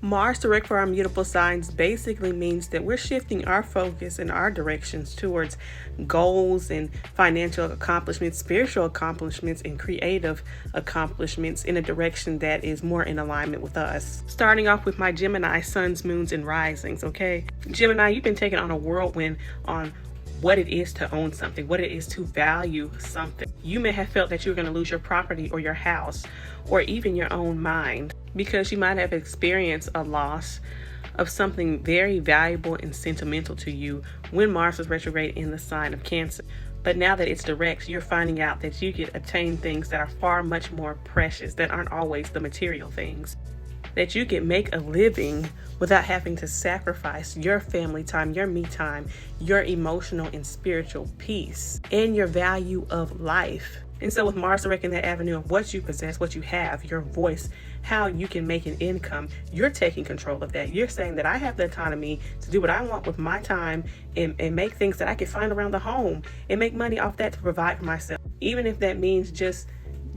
Mars direct for our mutable signs basically means that we're shifting our focus and our directions towards goals and financial accomplishments, spiritual accomplishments, and creative accomplishments in a direction that is more in alignment with us. Starting off with my Gemini suns, moons, and risings, okay? Gemini, you've been taken on a whirlwind on what it is to own something, what it is to value something. You may have felt that you were going to lose your property or your house or even your own mind because you might have experienced a loss of something very valuable and sentimental to you when Mars was retrograde in the sign of Cancer. But now that it's direct, you're finding out that you can obtain things that are far much more precious, that aren't always the material things. That you can make a living without having to sacrifice your family time, your me time, your emotional and spiritual peace, and your value of life. And so with Mars direct in that avenue of what you possess, what you have, your voice, how you can make an income, you're taking control of that. You're saying that I have the autonomy to do what I want with my time and make things that I can find around the home and make money off that to provide for myself. Even if that means just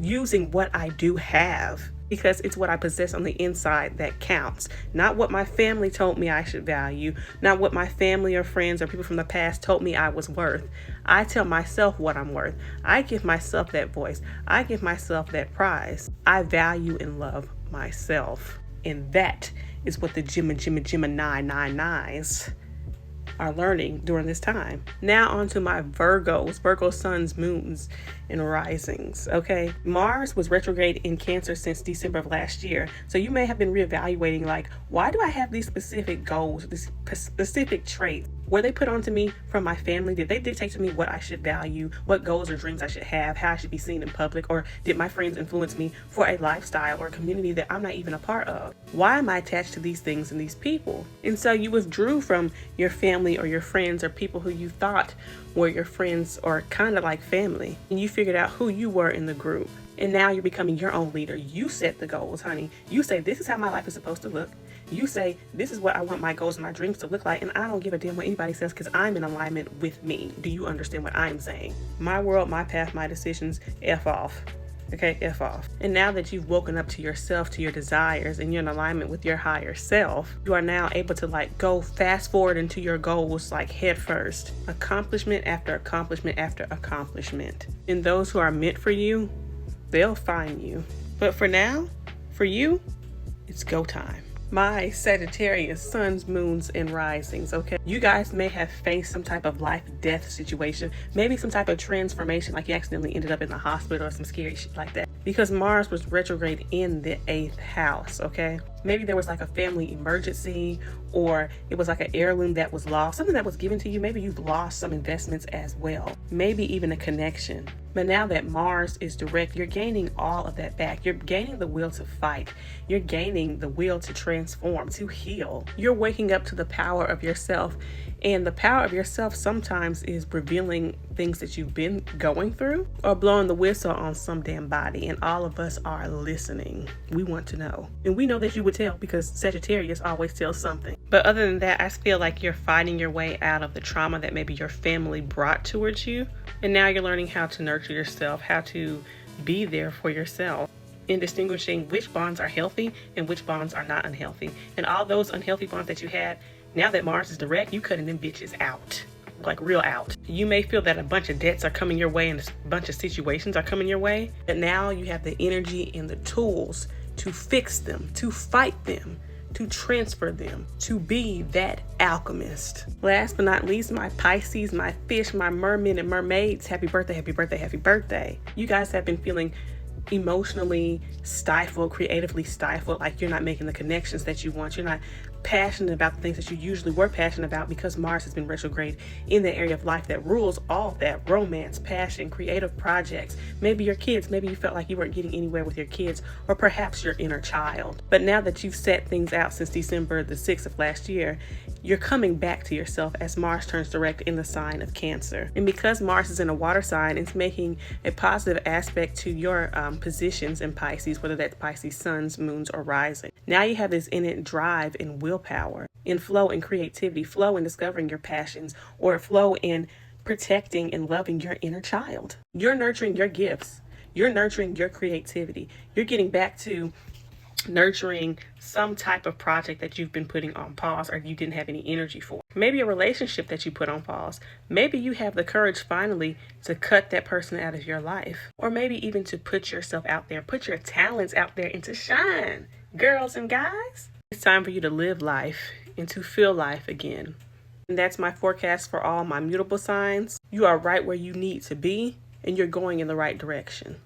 using what I do have, because it's what I possess on the inside that counts. Not what my family told me I should value, not what my family or friends or people from the past told me I was worth. I tell myself what I'm worth. I give myself that voice. I give myself that prize. I value and love myself. And that is what the Gemini 9s are learning during this time. Now on to my Virgos, Virgo suns, moons, and risings. Okay, Mars was retrograde in Cancer since December of last year. So you may have been reevaluating, like, why do I have these specific goals, these specific traits? Were they put onto me from my family? Did they dictate to me what I should value, what goals or dreams I should have, how I should be seen in public? Or did my friends influence me for a lifestyle or a community that I'm not even a part of? Why am I attached to these things and these people? And so you withdrew from your family or your friends or people who you thought were your friends or kind of like family. And you figured out who you were in the group. And now you're becoming your own leader. You set the goals, honey. You say, this is how my life is supposed to look. You say, this is what I want my goals and my dreams to look like, and I don't give a damn what anybody says because I'm in alignment with me. Do you understand what I'm saying? My world, my path, my decisions, F off. Okay, F off. And now that you've woken up to yourself, to your desires, and you're in alignment with your higher self, you are now able to go fast forward into your goals head first. Accomplishment after accomplishment after accomplishment. And those who are meant for you, they'll find you. But for now, for you, it's go time. My Sagittarius suns, moons, and risings, okay? You guys may have faced some type of life-death situation, maybe some type of transformation, like you accidentally ended up in the hospital or some scary shit like that, because Mars was retrograde in the 8th house, okay? Maybe there was a family emergency, or it was an heirloom that was lost, something that was given to you. Maybe you've lost some investments as well, maybe even a connection. But now that Mars is direct, you're gaining all of that back. You're gaining the will to fight. You're gaining the will to transform, to heal. You're waking up to the power of yourself. And the power of yourself sometimes is revealing things that you've been going through or blowing the whistle on some damn body. And all of us are listening. We want to know. And we know that you would tell because Sagittarius always tells something. But other than that, I feel like you're fighting your way out of the trauma that maybe your family brought towards you. And now you're learning how to nurture yourself, how to be there for yourself, in distinguishing which bonds are healthy and which bonds are not unhealthy. And all those unhealthy bonds that you had, now that Mars is direct, you cutting them bitches out, real out. You may feel that a bunch of debts are coming your way and a bunch of situations are coming your way, but now you have the energy and the tools to fix them, to fight them, to transfer them, to be that alchemist. Last but not least, my Pisces, my fish, my mermen and mermaids, happy birthday, happy birthday, happy birthday. You guys have been feeling emotionally stifled, creatively stifled, like you're not making the connections that you want. You're not passionate about the things that you usually were passionate about because Mars has been retrograde in the area of life that rules all of that: romance, passion, creative projects, maybe your kids. Maybe you felt like you weren't getting anywhere with your kids, or perhaps your inner child. But now that you've set things out since December the 6th of last year, you're coming back to yourself as Mars turns direct in the sign of Cancer. And because Mars is in a water sign, it's making a positive aspect to your positions in Pisces, whether that's Pisces suns, moons, or rising. Now you have this innate drive and willpower, in flow and creativity, flow in discovering your passions, or flow in protecting and loving your inner child. You're nurturing your gifts. You're nurturing your creativity. You're getting back to nurturing some type of project that you've been putting on pause or you didn't have any energy for. Maybe a relationship that you put on pause. Maybe you have the courage finally to cut that person out of your life. Or maybe even to put yourself out there, put your talents out there and to shine. Girls and guys, it's time for you to live life and to feel life again. And that's my forecast for all my mutable signs. You are right where you need to be and you're going in the right direction.